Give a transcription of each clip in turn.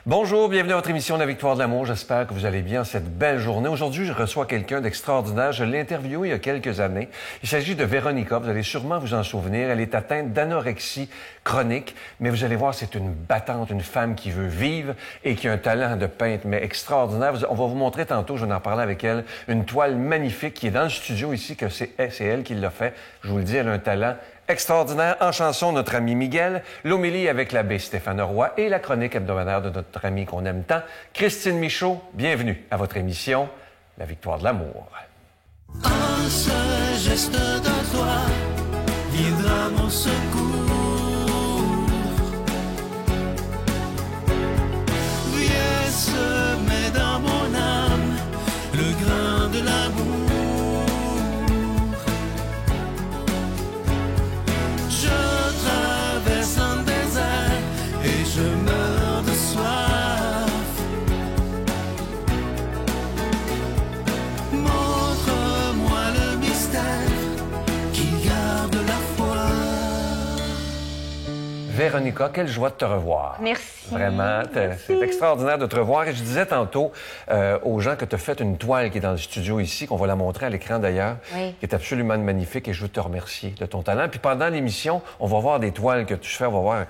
Bonjour, bienvenue à votre émission La Victoire de l'amour. J'espère que vous allez bien cette belle journée. Aujourd'hui, je reçois quelqu'un d'extraordinaire. Je l'ai interviewé il y a quelques années. Il s'agit de Véronica. Vous allez sûrement vous en souvenir. Elle est atteinte d'anorexie chronique, mais vous allez voir, c'est une battante, une femme qui veut vivre et qui a un talent de peintre, mais extraordinaire. On va vous montrer tantôt, je vais en parler avec elle, une toile magnifique qui est dans le studio ici, que c'est elle qui l'a fait. Je vous le dis, elle a un talent extraordinaire. En chanson, notre ami Miguel, l'homélie avec l'abbé Stéphane Roy et la chronique hebdomadaire de notre ami qu'on aime tant, Christine Michaud. Bienvenue à votre émission La Victoire de l'amour. Un seul geste de toi viendra mon secours. Viens semer dans mon âme le grain de l'amour. Je meurs de soif. Montre-moi le mystère qui garde la foi. Véronica, quelle joie de te revoir. Merci. Vraiment, c'est extraordinaire de te revoir. Et je disais tantôt aux gens que tu as fait une toile qui est dans le studio ici, qu'on va la montrer à l'écran d'ailleurs, oui, qui est absolument magnifique et je veux te remercier de ton talent. Puis pendant l'émission, on va voir des toiles que tu fais, on va voir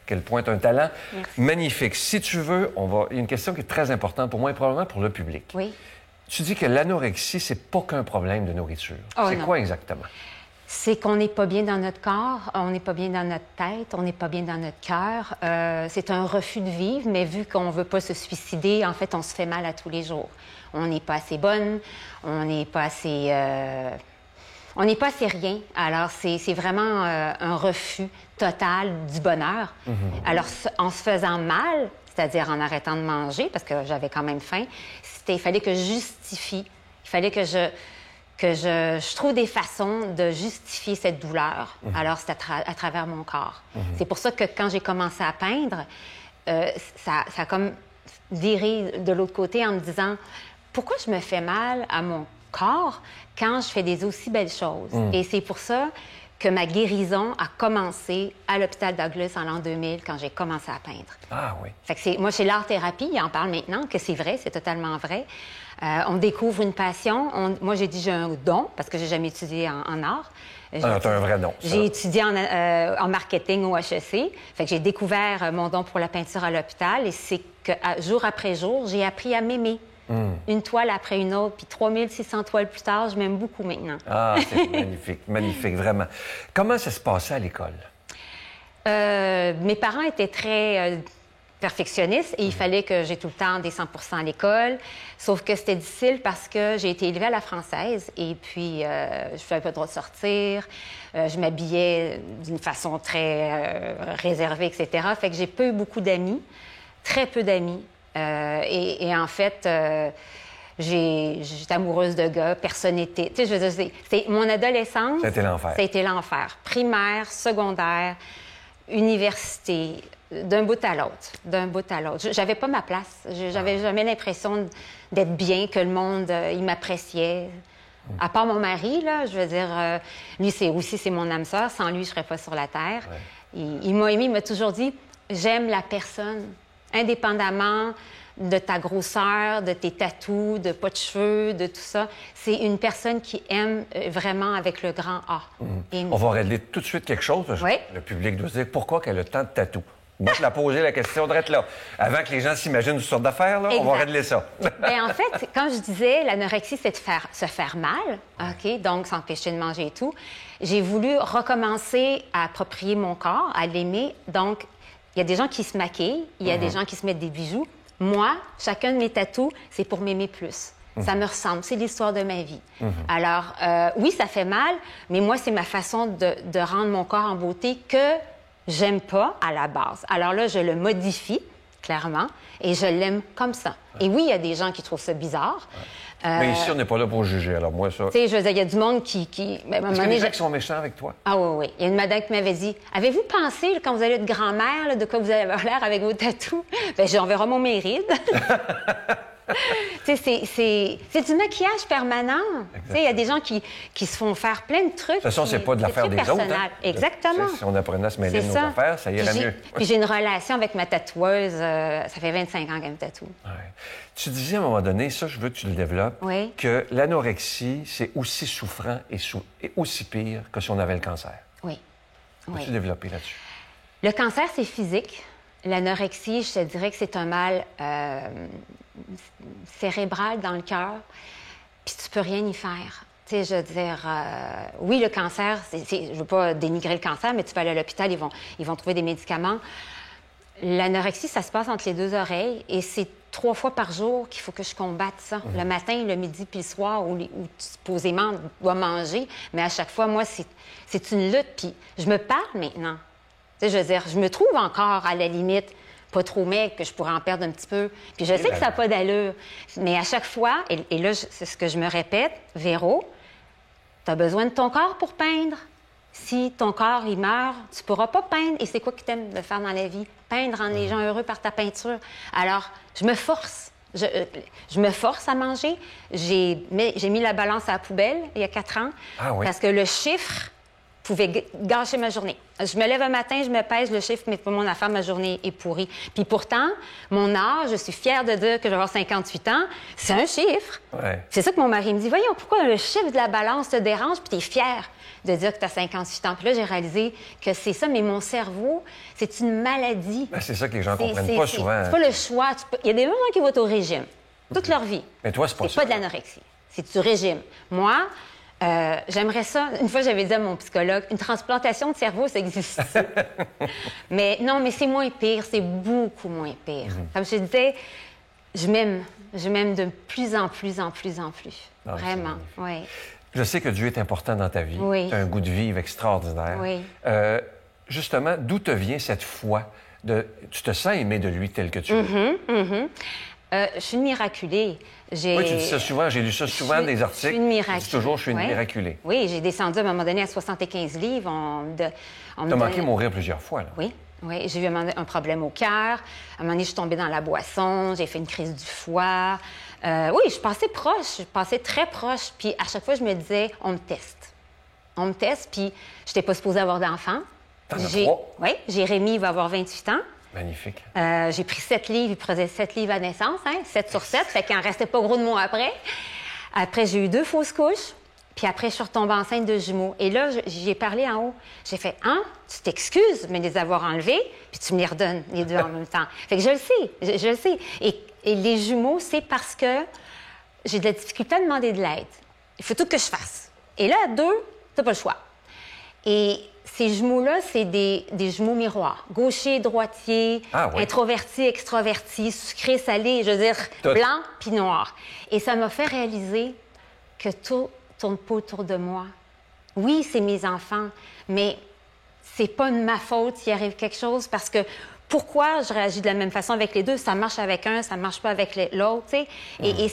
quel point tu as un talent. Merci. Magnifique. Si tu veux, il y a une question qui est très importante pour moi et probablement pour le public. Oui. Tu dis que l'anorexie, c'est pas qu'un problème de nourriture. Oh, c'est non. quoi exactement? C'est qu'on n'est pas bien dans notre corps, on n'est pas bien dans notre tête, on n'est pas bien dans notre cœur. C'est un refus de vivre, mais vu qu'on ne veut pas se suicider, en fait, on se fait mal à tous les jours. On n'est pas assez bonne, on n'est pas assez... On n'est pas assez rien. Alors, c'est vraiment un refus total du bonheur. Mm-hmm. Alors, en se faisant mal, c'est-à-dire en arrêtant de manger, parce que j'avais quand même faim, il fallait que je justifie. Il fallait que je trouve des façons de justifier cette douleur. Mm-hmm. Alors, c'est à travers mon corps. Mm-hmm. C'est pour ça que quand j'ai commencé à peindre, ça a comme viré de l'autre côté en me disant « Pourquoi je me fais mal à mon corps quand je fais des aussi belles choses. » Et c'est pour ça que ma guérison a commencé à l'hôpital Douglas en l'an 2000, quand j'ai commencé à peindre. Ah oui. Fait que moi, chez l'art-thérapie, ils en parlent maintenant, que c'est vrai, c'est totalement vrai. On découvre une passion. Moi, j'ai dit j'ai un don, parce que j'ai jamais étudié en art. Ah, t'as un vrai don. J'ai étudié en marketing au HEC. Fait que j'ai découvert mon don pour la peinture à l'hôpital. Et c'est que jour après jour, j'ai appris à m'aimer. Une toile après une autre, puis 3600 toiles plus tard, je m'aime beaucoup maintenant. Ah, c'est magnifique, magnifique, vraiment. Comment ça se passait à l'école? Mes parents étaient très perfectionnistes et il fallait que j'ai tout le temps des 100 % à l'école. Sauf que c'était difficile parce que j'ai été élevée à la française et puis je n'avais pas le droit de sortir. Je m'habillais d'une façon très réservée, etc. Fait que j'ai pas eu beaucoup d'amis, très peu d'amis. Et en fait, j'étais amoureuse de gars, personne n'était... Tu sais, je veux dire, c'est mon adolescence... Ça a été l'enfer. Ça a été l'enfer. Primaire, secondaire, université, d'un bout à l'autre, d'un bout à l'autre. J'avais pas ma place. J'avais jamais l'impression d'être bien, que le monde, il m'appréciait. À part mon mari, là, je veux dire, lui, c'est mon âme sœur. Sans lui, je serais pas sur la terre. Ouais. Il m'a aimé, il m'a toujours dit, j'aime la personne. Indépendamment de ta grosseur, de tes tatous, de pas de cheveux, de tout ça, c'est une personne qui aime vraiment avec le grand A. On va régler tout de suite quelque chose, parce que le public doit se dire pourquoi qu'elle a tant de tatous. Moi, je l'ai posé la question direct là. Avant que les gens s'imaginent toutes sortes d'affaires, là, on va régler ça. Bien, en fait, quand je disais l'anorexie, c'est de se faire mal, OK, donc s'empêcher de manger et tout, j'ai voulu recommencer à approprier mon corps, à l'aimer, donc il y a des gens qui se maquillent, il y a des gens qui se mettent des bijoux. Moi, chacun de mes tatous, c'est pour m'aimer plus. Ça me ressemble, c'est l'histoire de ma vie. Alors, oui, ça fait mal, mais moi, c'est ma façon de rendre mon corps en beauté que j'aime pas à la base. Alors là, je le modifie, clairement, et je l'aime comme ça. Et oui, il y a des gens qui trouvent ça bizarre. Mais ici, on n'est pas là pour juger, alors moi, ça... Tu sais, je veux dire, il y a du monde qui... Ben, est-ce qu'il y a des gens qui sont méchants avec toi? Ah oui, oui. Il y a une madame qui m'avait dit, avez-vous pensé, quand vous allez être grand-mère, de quoi vous allez avoir l'air avec vos tatous? Bien, on verra mon mérite. Tu sais, c'est du maquillage permanent. Tu sais, il y a des gens qui se font faire plein de trucs. De toute façon, c'est pas de l'affaire des autres. Hein? Exactement. Si on apprenait à se mêler de nos affaires, ça irait mieux. Puis j'ai une relation avec ma tatoueuse. Ça fait 25 ans qu'elle me tatoue. Ouais. Tu disais à un moment donné, ça, je veux que tu le développes, que l'anorexie, c'est aussi souffrant et aussi pire que si on avait le cancer. Oui. Peux-tu développer là-dessus? Le cancer, c'est physique. L'anorexie, je te dirais que c'est un mal cérébral dans le cœur, puis tu peux rien y faire. Tu sais, je veux dire, oui, le cancer, je veux pas dénigrer le cancer, mais tu vas aller à l'hôpital, ils vont trouver des médicaments. L'anorexie, ça se passe entre les deux oreilles et c'est 3 fois par jour qu'il faut que je combatte ça. Le matin, le midi puis le soir, où tu supposément dois manger. Mais à chaque fois, moi, c'est une lutte. Puis je me parle maintenant. Tu sais, je veux dire, je me trouve encore à la limite pas trop maigre, que je pourrais en perdre un petit peu. Puis je sais que ça n'a pas d'allure. Mais à chaque fois, et là, c'est ce que je me répète, Véro, tu as besoin de ton corps pour peindre. Si ton corps, il meurt, tu ne pourras pas peindre. Et c'est quoi que tu aimes de faire dans la vie? Peindre, rendre les gens heureux par ta peinture. Alors, je me force. Je me force à manger. J'ai mis la balance à la poubelle il y a 4 ans. Ah oui? Parce que le chiffre pouvait gâcher ma journée. Je me lève un matin, je me pèse, le chiffre, mais pour mon affaire, ma journée est pourrie. Puis pourtant, mon âge, je suis fière de dire que je vais avoir 58 ans, c'est un chiffre. Ouais. C'est ça que mon mari me dit. Voyons, pourquoi le chiffre de la balance te dérange, puis tu es fière de dire que tu as 58 ans. Puis là, j'ai réalisé que c'est ça, mais mon cerveau, c'est une maladie. Ben, c'est ça que les gens ne comprennent pas souvent. C'est pas le choix. Il y a des gens qui vont au régime toute leur vie. Mais toi, c'est pas ça. C'est pas de l'anorexie. C'est du régime. Moi, j'aimerais ça. Une fois, j'avais dit à mon psychologue, une transplantation de cerveau, ça existe. Mais non, mais c'est moins pire. C'est beaucoup moins pire. Comme je disais, je m'aime. Je m'aime de plus en plus. Ah, vraiment, oui. Je sais que Dieu est important dans ta vie. Oui. Tu as un goût de vivre extraordinaire. Oui. Justement, d'où te vient cette foi? Tu te sens aimé de lui tel que tu es? Je suis une miraculée. Oui, tu dis ça souvent. J'ai lu ça souvent dans des articles. Je suis une miraculée. Tu dis toujours, je suis une miraculée. Oui, j'ai descendu à un moment donné à 75 livres. Tu as manqué mourir plusieurs fois, là. Oui. Oui, j'ai eu un problème au cœur. À un moment donné, je suis tombée dans la boisson. J'ai fait une crise du foie. Oui, je passais proche. Je passais très proche. Puis à chaque fois, je me disais, on me teste. On me teste. Puis je n'étais pas supposée avoir d'enfant. T'en as 3? Oui, Jérémy va avoir 28 ans. Magnifique. J'ai pris 7 livres. Il prenait 7 livres à naissance, 7 sur 7. Fait qu'il n'en restait pas gros de moi après. Après, j'ai eu 2 fausses couches. Puis après, je suis retombée enceinte de jumeaux. Et là, j'y ai parlé en haut. J'ai fait, tu t'excuses de me les avoir enlevés, puis tu me les redonnes, les 2 en même temps. Fait que je le sais, je le sais. Et les jumeaux, c'est parce que j'ai de la difficulté à demander de l'aide. Il faut tout que je fasse. Et là, à 2, t'as pas le choix. Et ces jumeaux-là, c'est des jumeaux miroirs. Gaucher, droitier, introverti, extraverti, sucré, salé, je veux dire, blanc puis noir. Et ça m'a fait réaliser que tout tourne pas autour de moi. Oui, c'est mes enfants, mais c'est pas de ma faute s'il arrive quelque chose parce que pourquoi je réagis de la même façon avec les deux? Ça marche avec un, ça marche pas avec l'autre, tu sais. Et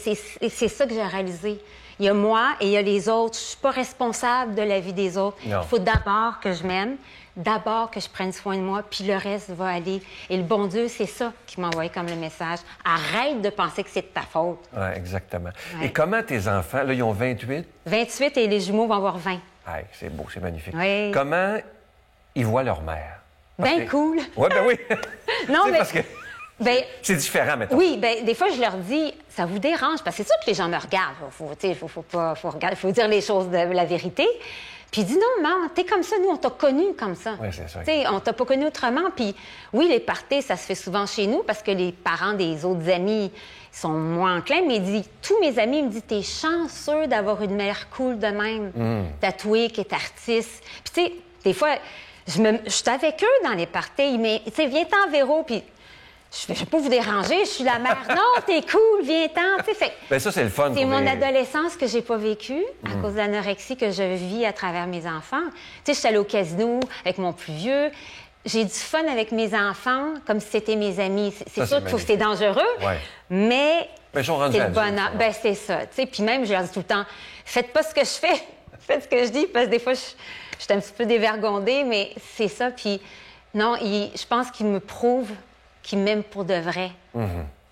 c'est ça que j'ai réalisé. Il y a moi et il y a les autres. Je suis pas responsable de la vie des autres. Il faut d'abord que je m'aime, d'abord que je prenne soin de moi, puis le reste va aller. Et le bon Dieu, c'est ça qui m'a envoyé comme le message. Arrête de penser que c'est de ta faute. Oui, exactement. Ouais. Et comment tes enfants, là, ils ont 28? 28 et les jumeaux vont avoir 20. Ah, c'est beau, c'est magnifique. Oui. Comment ils voient leur mère? Bien cool. Oui, ben oui. Non, mais... Parce que... c'est différent, maintenant. Oui, bien, des fois, je leur dis, ça vous dérange, parce que c'est sûr que les gens me regardent. Faut dire les choses de la vérité. Puis ils disent, non, maman, t'es comme ça, nous, on t'a connu comme ça. Oui, c'est ça. T'sais, on t'a pas connu autrement. Puis oui, les parties, ça se fait souvent chez nous, parce que les parents des autres amis sont moins enclins, mais tous mes amis me disent, t'es chanceux d'avoir une mère cool de même, tatouée, qui est artiste. Puis tu sais, des fois... Je suis avec eux dans les parties, mais tu sais, viens-t'en, Véro, puis je vais pas vous déranger, je suis la mère. Non, t'es cool, viens-t'en, tu sais. Bien, ça, c'est le fun. C'est mon adolescence que j'ai pas vécue à cause de l'anorexie que je vis à travers mes enfants. Tu sais, je suis allée au casino avec mon plus vieux. J'ai du fun avec mes enfants comme si c'était mes amis. C'est sûr que c'est dangereux, mais c'est le bonheur. Ben, c'est ça, tu sais. Puis même, je leur dis tout le temps, faites pas ce que je fais, faites ce que je dis, parce que des fois, je suis un petit peu dévergondée, mais c'est ça. Puis non, je pense qu'il me prouve qu'il m'aime pour de vrai.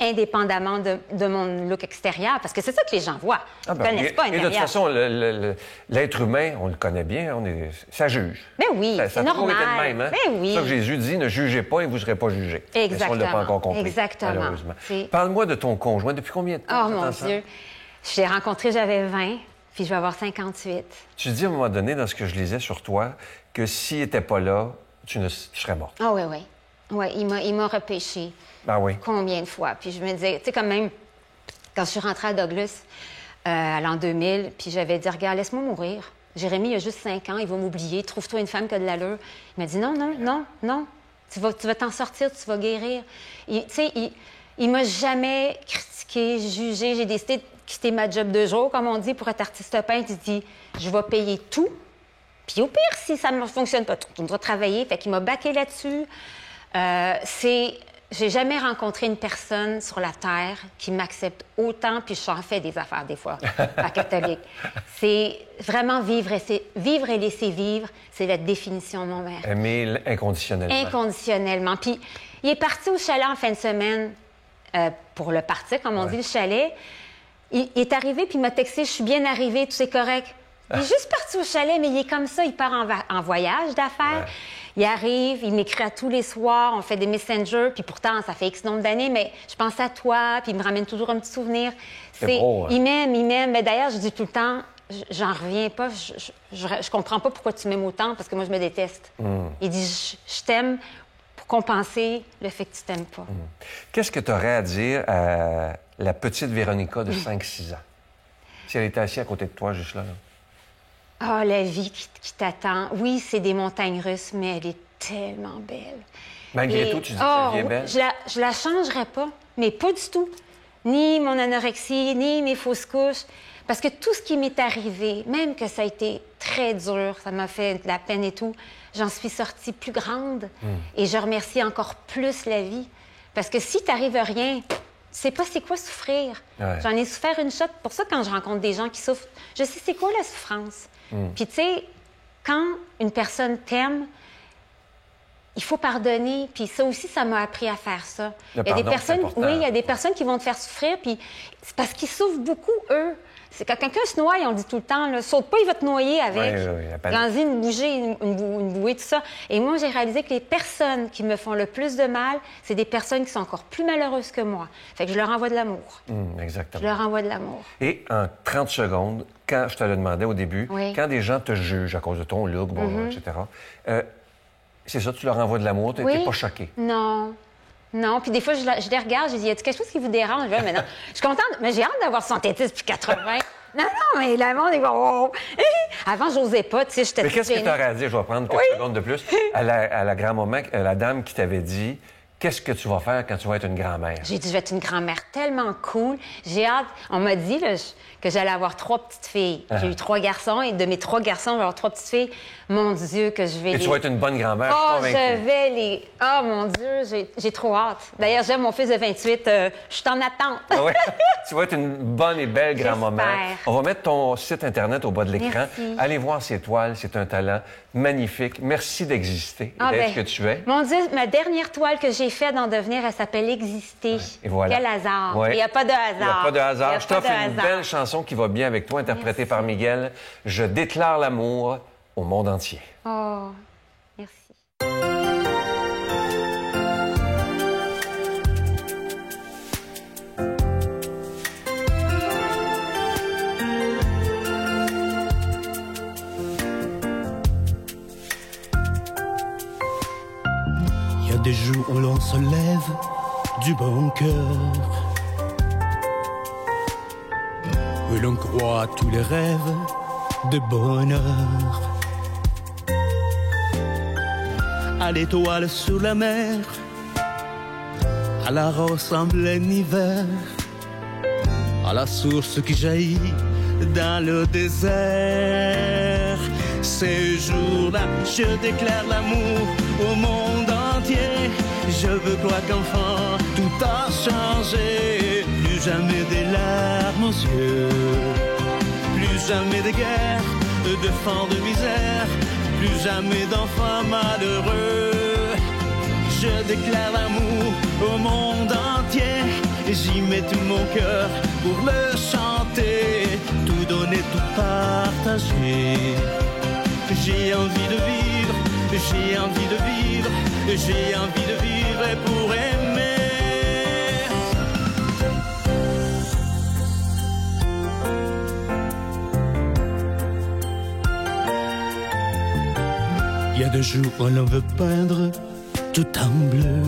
indépendamment de mon look extérieur, parce que c'est ça que les gens voient. Ils ne connaissent pas et de toute façon, l'être humain, on le connaît bien, ça juge. Ben oui, c'est normal. Ça a toujours été le même, hein? Ben oui. C'est ça que Jésus dit, ne jugez pas et vous ne serez pas jugés. Exactement. Ça, on ne l'a pas encore compris, Exactement. malheureusement. Parle-moi de ton conjoint. Depuis combien de temps? Oh mon Dieu! Je l'ai rencontré, j'avais 20, puis je vais avoir 58. Tu dis à un moment donné, dans ce que je lisais sur toi, que s'il n'était pas là, tu serais morte. Ah oui, oui. Oui, il m'a repêché. Ah oui. Combien de fois? Puis je me disais, tu sais, quand même, quand je suis rentrée à Douglas, à l'an 2000, puis j'avais dit, regarde, laisse-moi mourir. Jérémy, il a juste 5 ans, il va m'oublier. Trouve-toi une femme qui a de l'allure. Il m'a dit, non, non, non, non. Tu vas t'en sortir, tu vas guérir. Tu sais, il m'a jamais critiqué, jugé. J'ai décidé de quitter ma job de jour, comme on dit, pour être artiste peintre. Il dit, je vais payer tout. Puis au pire, si ça ne fonctionne pas, tu dois travailler. Fait qu'il m'a baqué là-dessus. J'ai jamais rencontré une personne sur la Terre qui m'accepte autant, puis j'en fais des affaires des fois, à catholique. C'est vraiment vivre et laisser vivre, c'est la définition de mon mère. Aimer inconditionnellement. Inconditionnellement. Puis il est parti au chalet en fin de semaine pour le partir, comme on dit, le chalet. Il est arrivé, puis il m'a texté, je suis bien arrivé, tout c'est correct. Il est juste parti au chalet, mais il est comme ça, il part en voyage d'affaires. Ouais. Il arrive, il m'écrit à tous les soirs, on fait des messengers, puis pourtant, ça fait X nombre d'années, mais je pense à toi, puis il me ramène toujours un petit souvenir. C'est beau, hein? Il m'aime. Mais d'ailleurs, je dis tout le temps, j'en reviens pas, je comprends pas pourquoi tu m'aimes autant, parce que moi, je me déteste. Il dit, je t'aime pour compenser le fait que tu t'aimes pas. Qu'est-ce que tu aurais à dire à la petite Véronica de 5-6 ans? Si elle était assise à côté de toi, juste là. Ah, la vie qui t'attend. Oui, c'est des montagnes russes, mais elle est tellement belle. Malgré tout, tu dis que la vie est belle? Je la changerais pas, mais pas du tout. Ni mon anorexie, ni mes fausses couches. Parce que tout ce qui m'est arrivé, même que ça a été très dur, ça m'a fait de la peine et tout, j'en suis sortie plus grande. Et je remercie encore plus la vie. Parce que si t'arrive rien, tu sais pas c'est quoi souffrir. Ouais. J'en ai souffert une shot. Pour ça, quand je rencontre des gens qui souffrent, je sais c'est quoi la souffrance. Puis, tu sais, quand une personne t'aime, il faut pardonner. Puis ça aussi, ça m'a appris à faire ça. Il y a des personnes, oui, il y a des personnes qui vont te faire souffrir, puis c'est parce qu'ils souffrent beaucoup, eux. C'est quand quelqu'un se noie, on dit tout le temps, là, saute pas, il va te noyer avec. Dans une bougie, une bouée, tout ça. Et moi, j'ai réalisé que les personnes qui me font le plus de mal, c'est des personnes qui sont encore plus malheureuses que moi. Fait que je leur envoie de l'amour. Exactement. Je leur envoie de l'amour. Et en 30 secondes, quand je te le demandais au début, quand des gens te jugent à cause de ton look, etc., c'est ça, tu leur envoies de l'amour, tu n'es pas choquée? Non. Non, puis des fois, je les regarde, je dis, y a-t-il quelque chose qui vous dérange? Là, mais non, je suis contente, mais j'ai hâte d'avoir 70 puis 80. Non, mais le monde est bon. Avant, j'osais pas, tu sais, j'étais... Mais qu'est-ce que tu aurais à dire? Je vais prendre quelques secondes de plus. À la grand-maman, la dame qui t'avait dit, qu'est-ce que tu vas faire quand tu vas être une grand-mère? J'ai dit, je vais être une grand-mère tellement cool. J'ai hâte. On m'a dit là, que j'allais avoir 3 petites filles. J'ai eu 3 garçons, et de mes 3 garçons, je vais avoir 3 petites filles. Mon Dieu, que je vais Et tu vas être une bonne grand-mère, je suis convaincue. Je vais les... Oh, mon Dieu, j'ai trop hâte. D'ailleurs, j'aime mon fils de 28. Je suis en attente. Ouais. Tu vas être une bonne et belle grand-maman. On va mettre ton site Internet au bas de l'écran. Merci. Allez voir ces toiles. C'est un talent magnifique. Merci d'exister et d'être ce que tu es. Mon Dieu, ma dernière toile que j'ai faite d'en devenir, elle s'appelle Exister. Ouais. Et voilà. Quel hasard. Ouais. Il n'y a pas de hasard. Il n'y a pas de hasard. Je t'offre une belle chanson qui va bien avec toi, interprétée par Miguel. Je déclare l'amour au monde entier. Oh, merci. Il y a des jours où l'on se lève du bon cœur, où l'on croit à tous les rêves de bonheur. À l'étoile sur la mer, à la rose en plein hiver, à la source qui jaillit dans le désert. Ces jours-là, je déclare l'amour au monde entier. Je veux croire qu'enfant, tout a changé. Plus jamais des larmes aux yeux, plus jamais de guerre, de faim, de misère, plus jamais d'enfants malheureux. Je déclare l'amour au monde entier. j'y mets tout mon cœur pour le chanter, tout donner, tout partager. J'ai envie de vivre, j'ai envie de vivre, j'ai envie de vivre pour aimer. Il y a 2 jours où l'on veut peindre tout en bleu,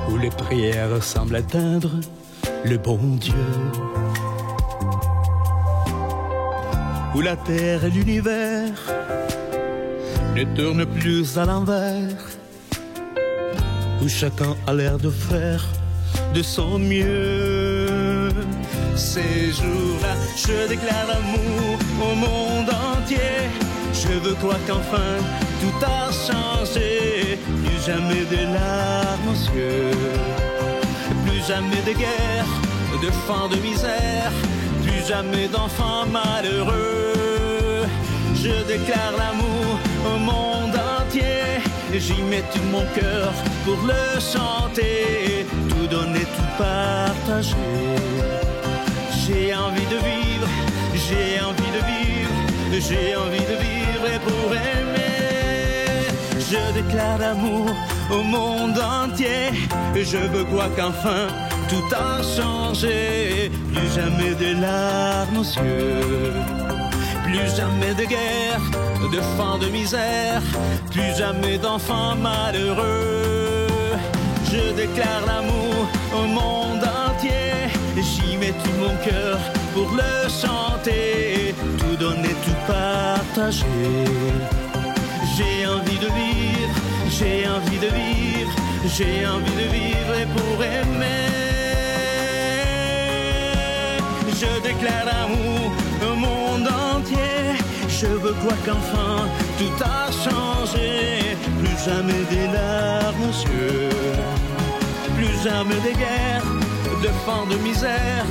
où les prières semblent atteindre le bon Dieu, où la terre et l'univers ne tournent plus à l'envers, où chacun a l'air de faire de son mieux. Ces jours-là, je déclare l'amour au monde entier. Je veux quoi qu'enfin tout a changé. Plus jamais de larmes aux yeux, plus jamais de guerre, de faim, de misère, plus jamais d'enfants malheureux. Je déclare l'amour au monde entier. J'y mets tout mon cœur pour le chanter, tout donner, tout partager. J'ai envie de vivre, j'ai envie de vivre, j'ai envie de vivre pour aimer. Je déclare l'amour au monde entier. Je veux quoi qu'enfin tout a changé. Plus jamais de larmes aux yeux, plus jamais de guerre, de faim, de misère, plus jamais d'enfants malheureux. Je déclare l'amour au monde entier. J'y mets tout mon cœur pour le chanter, tout donner, tout partager. J'ai envie de vivre, j'ai envie de vivre, j'ai envie de vivre pour aimer. Je déclare l'amour au monde entier. Je veux quoi qu'enfin tout a changé. Plus jamais des larmes aux yeux, plus jamais de guerre, de faim, de misère,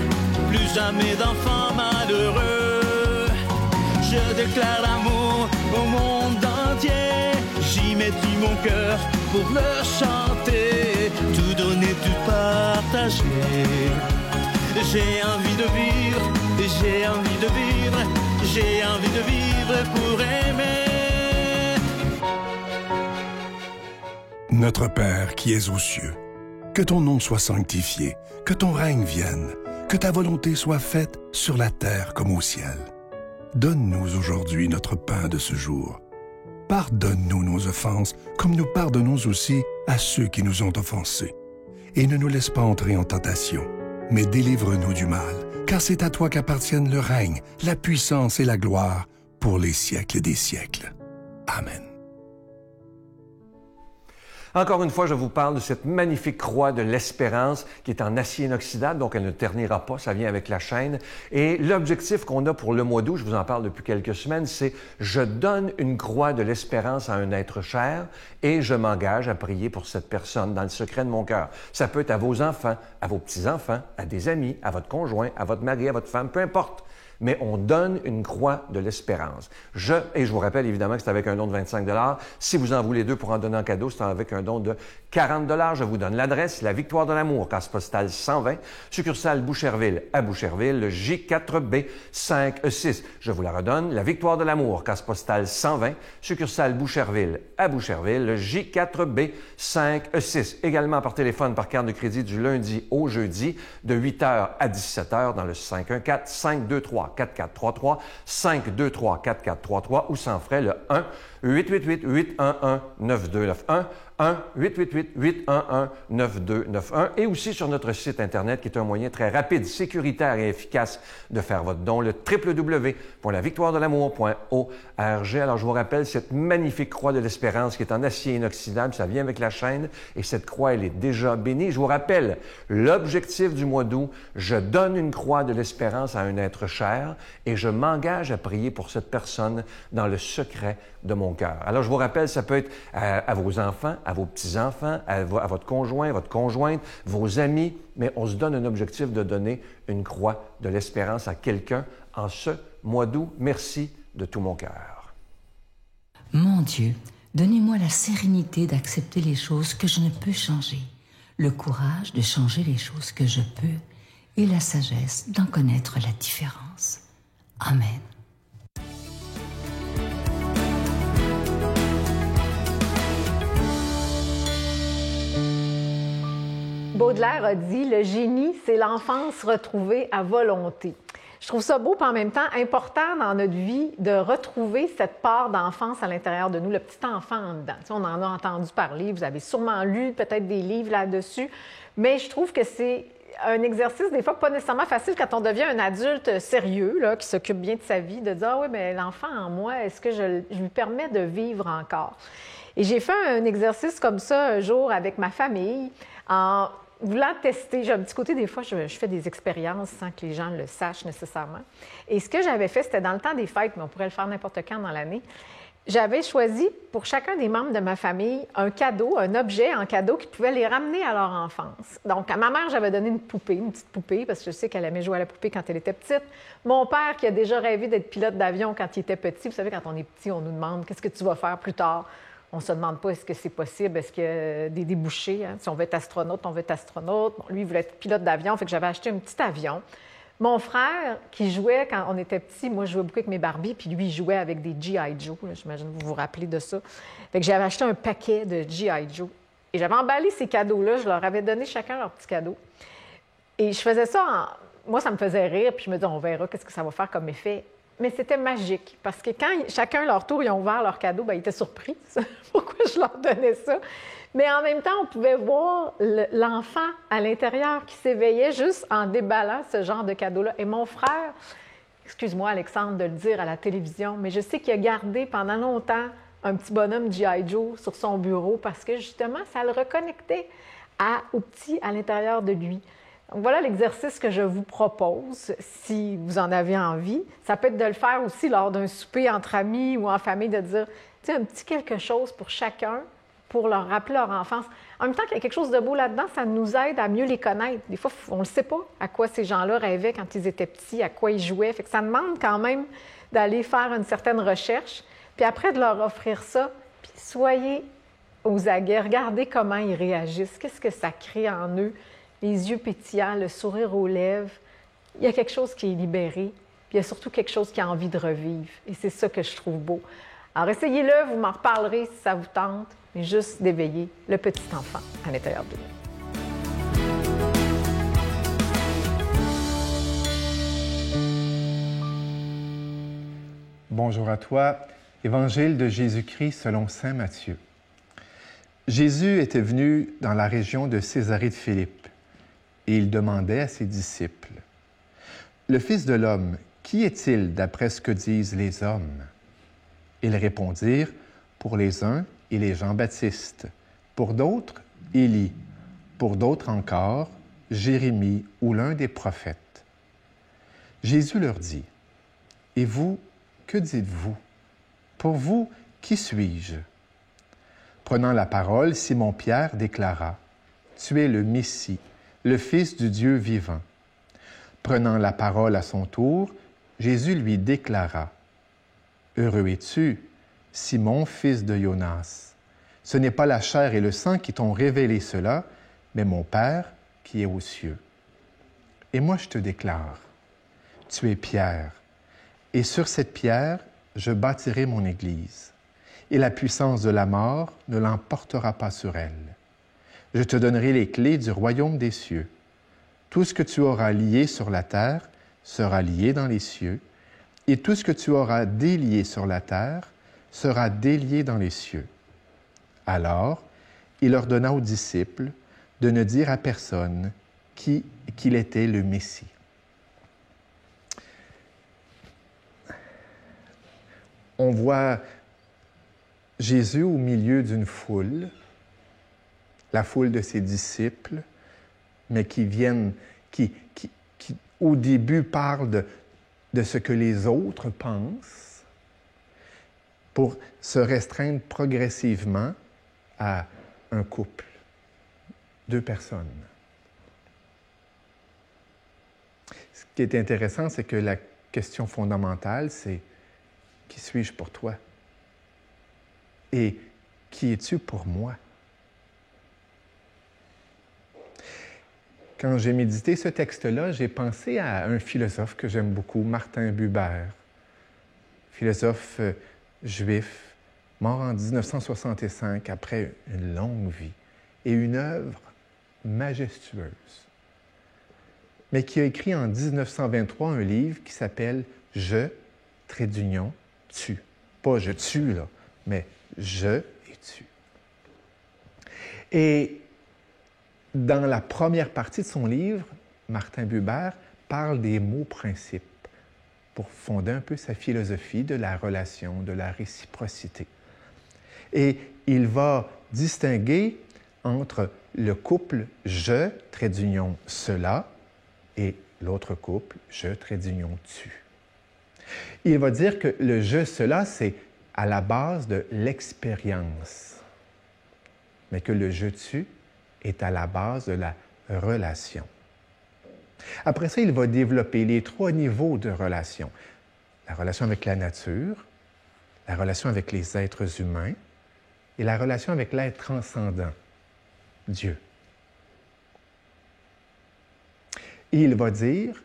plus jamais d'enfants malheureux. Je déclare l'amour au monde entier. J'y mets tout mon cœur pour le chanter, tout donner, tout partager. J'ai envie de vivre, j'ai envie de vivre, j'ai envie de vivre pour aimer. Notre Père qui es aux cieux, que ton nom soit sanctifié, que ton règne vienne, que ta volonté soit faite sur la terre comme au ciel. Donne-nous aujourd'hui notre pain de ce jour. Pardonne-nous nos offenses, comme nous pardonnons aussi à ceux qui nous ont offensés. Et ne nous laisse pas entrer en tentation, mais délivre-nous du mal, car c'est à toi qu'appartiennent le règne, la puissance et la gloire pour les siècles des siècles. Amen. Encore une fois, je vous parle de cette magnifique croix de l'espérance qui est en acier inoxydable, donc elle ne ternira pas, ça vient avec la chaîne. Et l'objectif qu'on a pour le mois d'août, je vous en parle depuis quelques semaines, c'est « Je donne une croix de l'espérance à un être cher et je m'engage à prier pour cette personne dans le secret de mon cœur. » Ça peut être à vos enfants, à vos petits-enfants, à des amis, à votre conjoint, à votre mari, à votre femme, peu importe. Mais on donne une croix de l'espérance. Et je vous rappelle évidemment que c'est avec un don de 25 $. Si vous en voulez 2 pour en donner en cadeau, c'est avec un don de 40 $. Je vous donne l'adresse, la Victoire de l'Amour, case postale 120, succursale Boucherville à Boucherville, le J4B 5E6. Je vous la redonne, la Victoire de l'Amour, case postale 120, succursale Boucherville à Boucherville, le J4B 5E6. Également par téléphone, par carte de crédit du lundi au jeudi, de 8h à 17h dans le 514-523-4433, 523-4433 ou sans frais le 1-888-811-9291, 1-888-811-9291 et aussi sur notre site Internet qui est un moyen très rapide, sécuritaire et efficace de faire votre don, le www.lavictoiredelamour.org. Alors, je vous rappelle cette magnifique croix de l'espérance qui est en acier inoxydable, ça vient avec la chaîne et cette croix, elle est déjà bénie. Je vous rappelle l'objectif du mois d'août, je donne une croix de l'espérance à un être cher et je m'engage à prier pour cette personne dans le secret de mon cœur. Alors, je vous rappelle, ça peut être à vos enfants, à vos petits-enfants, à votre conjoint, votre conjointe, vos amis, mais on se donne un objectif de donner une croix de l'espérance à quelqu'un en ce mois d'août. Merci de tout mon cœur. Mon Dieu, donnez-moi la sérénité d'accepter les choses que je ne peux changer, le courage de changer les choses que je peux et la sagesse d'en connaître la différence. Amen. Baudelaire a dit « Le génie, c'est l'enfance retrouvée à volonté ». Je trouve ça beau, puis en même temps important dans notre vie de retrouver cette part d'enfance à l'intérieur de nous, le petit enfant en dedans. Tu sais, on en a entendu parler, vous avez sûrement lu peut-être des livres là-dessus, mais je trouve que c'est un exercice, des fois, pas nécessairement facile quand on devient un adulte sérieux, là, qui s'occupe bien de sa vie, de dire « Ah oui, mais l'enfant en moi, est-ce que je lui permets de vivre encore? » Et j'ai fait un exercice comme ça un jour avec ma famille en voulant tester. J'ai un petit côté, des fois, je fais des expériences sans que les gens le sachent nécessairement. Et ce que j'avais fait, c'était dans le temps des fêtes, mais on pourrait le faire n'importe quand dans l'année. J'avais choisi pour chacun des membres de ma famille un cadeau, un objet en cadeau qui pouvait les ramener à leur enfance. Donc, à ma mère, j'avais donné une poupée, une petite poupée, parce que je sais qu'elle aimait jouer à la poupée quand elle était petite. Mon père, qui a déjà rêvé d'être pilote d'avion quand il était petit. Vous savez, quand on est petit, on nous demande « Qu'est-ce que tu vas faire plus tard? » On ne se demande pas est-ce que c'est possible, est-ce qu'il y a des débouchés. Hein? Si on veut être astronaute, on veut être astronaute. Bon, lui, il voulait être pilote d'avion, fait que j'avais acheté un petit avion. Mon frère, qui jouait quand on était petit, moi, je jouais beaucoup avec mes Barbies, puis lui, il jouait avec des G.I. Joe. J'imagine que vous vous rappelez de ça. Fait que j'avais acheté un paquet de G.I. Joe. Et j'avais emballé ces cadeaux-là. Je leur avais donné chacun leur petit cadeau. Et je faisais ça Moi, ça me faisait rire, puis je me disais, on verra qu'est-ce que ça va faire comme effet. Mais c'était magique, parce que quand chacun, leur tour, ils ont ouvert leur cadeau, bien, ils étaient surpris. Pourquoi je leur donnais ça? Mais en même temps, on pouvait voir l'enfant à l'intérieur qui s'éveillait juste en déballant ce genre de cadeau-là. Et mon frère, excuse-moi Alexandre de le dire à la télévision, mais je sais qu'il a gardé pendant longtemps un petit bonhomme G.I. Joe sur son bureau parce que justement, ça le reconnectait au petit à l'intérieur de lui. Donc, voilà l'exercice que je vous propose, si vous en avez envie. Ça peut être de le faire aussi lors d'un souper entre amis ou en famille, de dire, tu sais, un petit quelque chose pour chacun, pour leur rappeler leur enfance. En même temps qu'il y a quelque chose de beau là-dedans, ça nous aide à mieux les connaître. Des fois, on ne sait pas à quoi ces gens-là rêvaient quand ils étaient petits, à quoi ils jouaient. Fait que ça demande quand même d'aller faire une certaine recherche, puis après de leur offrir ça, puis soyez aux aguets, regardez comment ils réagissent, qu'est-ce que ça crée en eux. Les yeux pétillants, le sourire aux lèvres. Il y a quelque chose qui est libéré, puis il y a surtout quelque chose qui a envie de revivre. Et c'est ça que je trouve beau. Alors, essayez-le, vous m'en reparlerez si ça vous tente, mais juste d'éveiller le petit enfant à l'intérieur de nous. Bonjour à toi. Évangile de Jésus-Christ selon saint Matthieu. Jésus était venu dans la région de Césarée de Philippe. Et il demandait à ses disciples, « Le Fils de l'homme, qui est-il d'après ce que disent les hommes? » Ils répondirent, « Pour les uns, il est Jean-Baptiste, pour d'autres, Élie, pour d'autres encore, Jérémie ou l'un des prophètes. » Jésus leur dit, « Et vous, que dites-vous? Pour vous, qui suis-je? » Prenant la parole, Simon-Pierre déclara, « Tu es le Messie, le Fils du Dieu vivant. » Prenant la parole à son tour, Jésus lui déclara, « Heureux es-tu, Simon, fils de Jonas. Ce n'est pas la chair et le sang qui t'ont révélé cela, mais mon Père qui est aux cieux. Et moi je te déclare, tu es Pierre, et sur cette pierre, je bâtirai mon Église, et la puissance de la mort ne l'emportera pas sur elle. Je te donnerai les clés du royaume des cieux. Tout ce que tu auras lié sur la terre sera lié dans les cieux, et tout ce que tu auras délié sur la terre sera délié dans les cieux. » Alors, il ordonna aux disciples de ne dire à personne qu'il était le Messie. On voit Jésus au milieu d'une foule, la foule de ses disciples, mais qui au début parlent de ce que les autres pensent pour se restreindre progressivement à un couple, 2 personnes. Ce qui est intéressant, c'est que la question fondamentale, c'est « Qui suis-je pour toi? Et qui es-tu pour moi? » quand j'ai médité ce texte-là, j'ai pensé à un philosophe que j'aime beaucoup, Martin Buber, philosophe juif, mort en 1965 après une longue vie et une œuvre majestueuse, mais qui a écrit en 1923 un livre qui s'appelle « Je, trait d'union, tu ». Pas « je tue », là, mais « je et tu ». Et dans la première partie de son livre, Martin Buber parle des mots-principes pour fonder un peu sa philosophie de la relation, de la réciprocité. Et il va distinguer entre le couple « je », trait d'union « cela » et l'autre couple « je », trait d'union « tu ». Il va dire que le « je », cela, c'est à la base de l'expérience, mais que le « je », tu est à la base de la relation. Après ça, il va développer les 3 niveaux de relation. La relation avec la nature, la relation avec les êtres humains et la relation avec l'être transcendant, Dieu. Et il va dire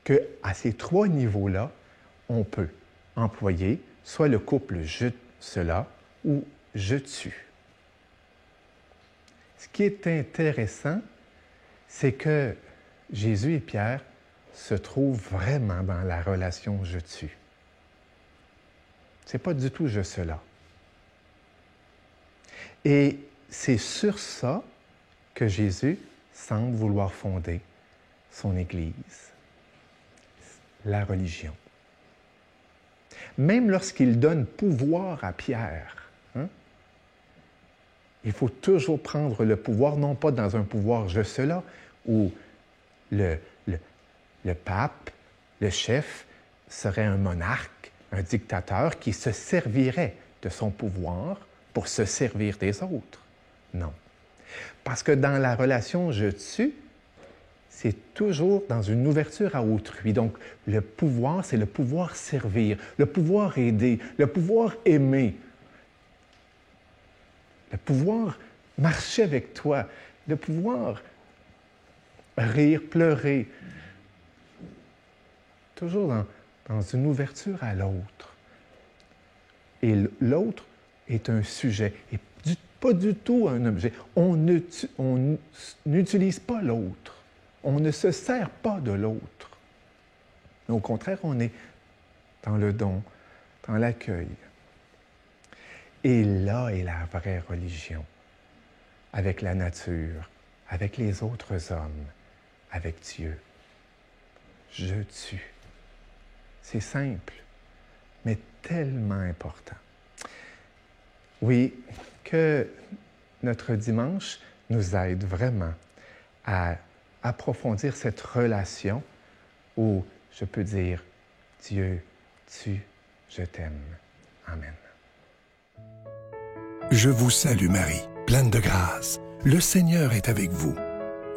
qu'à ces 3 niveaux-là, on peut employer soit le couple « je », cela ou « je tue ». Ce qui est intéressant, c'est que Jésus et Pierre se trouvent vraiment dans la relation « je tue ». Ce n'est pas du tout « je cela ». Et c'est sur ça que Jésus semble vouloir fonder son Église, la religion. Même lorsqu'il donne pouvoir à Pierre, il faut toujours prendre le pouvoir, non pas dans un pouvoir « je cela », où le pape, le chef, serait un monarque, un dictateur qui se servirait de son pouvoir pour se servir des autres. Non. Parce que dans la relation « je tue », c'est toujours dans une ouverture à autrui. Donc, le pouvoir, c'est le pouvoir servir, le pouvoir aider, le pouvoir aimer, le pouvoir marcher avec toi, le pouvoir rire, pleurer. Toujours dans une ouverture à l'autre. Et l'autre est un sujet, et pas du tout un objet. On n'utilise pas l'autre. On ne se sert pas de l'autre. Au contraire, on est dans le don, dans l'accueil. Et là est la vraie religion, avec la nature, avec les autres hommes, avec Dieu. Je tue. C'est simple, mais tellement important. Oui, que notre dimanche nous aide vraiment à approfondir cette relation où je peux dire « Dieu, tu, je t'aime. Amen. » Je vous salue Marie, pleine de grâce. Le Seigneur est avec vous.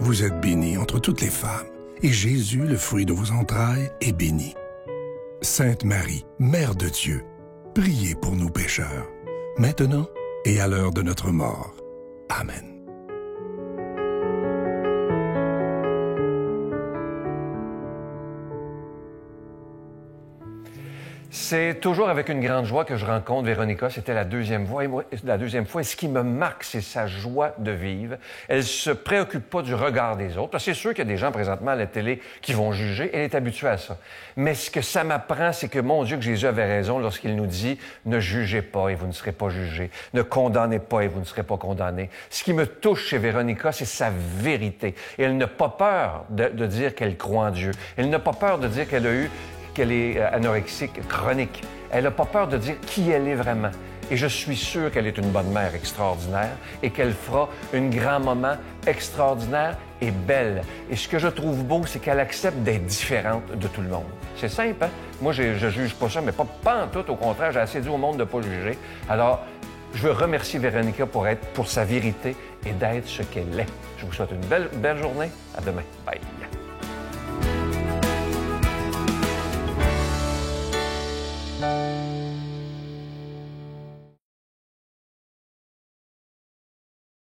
Vous êtes bénie entre toutes les femmes, et Jésus, le fruit de vos entrailles, est béni. Sainte Marie, Mère de Dieu, priez pour nous pécheurs, maintenant et à l'heure de notre mort. Amen. C'est toujours avec une grande joie que je rencontre Véronica. C'était la deuxième fois. Et ce qui me marque, c'est sa joie de vivre. Elle ne se préoccupe pas du regard des autres. Parce que c'est sûr qu'il y a des gens présentement à la télé qui vont juger. Elle est habituée à ça. Mais ce que ça m'apprend, c'est que, mon Dieu, que Jésus avait raison lorsqu'il nous dit « Ne jugez pas et vous ne serez pas jugés. Ne condamnez pas et vous ne serez pas condamnés. » Ce qui me touche chez Véronica, c'est sa vérité. Et elle n'a pas peur de dire qu'elle croit en Dieu. Elle n'a pas peur de dire qu'elle est anorexique chronique. Elle n'a pas peur de dire qui elle est vraiment. Et je suis sûr qu'elle est une bonne mère extraordinaire et qu'elle fera une grand-maman extraordinaire et belle. Et ce que je trouve beau, c'est qu'elle accepte d'être différente de tout le monde. C'est simple, hein? Moi, je juge pas ça, mais pas en tout. Au contraire, j'ai assez dit au monde de ne pas juger. Alors, je veux remercier Véronica pour sa vérité et d'être ce qu'elle est. Je vous souhaite une belle journée. À demain. Bye.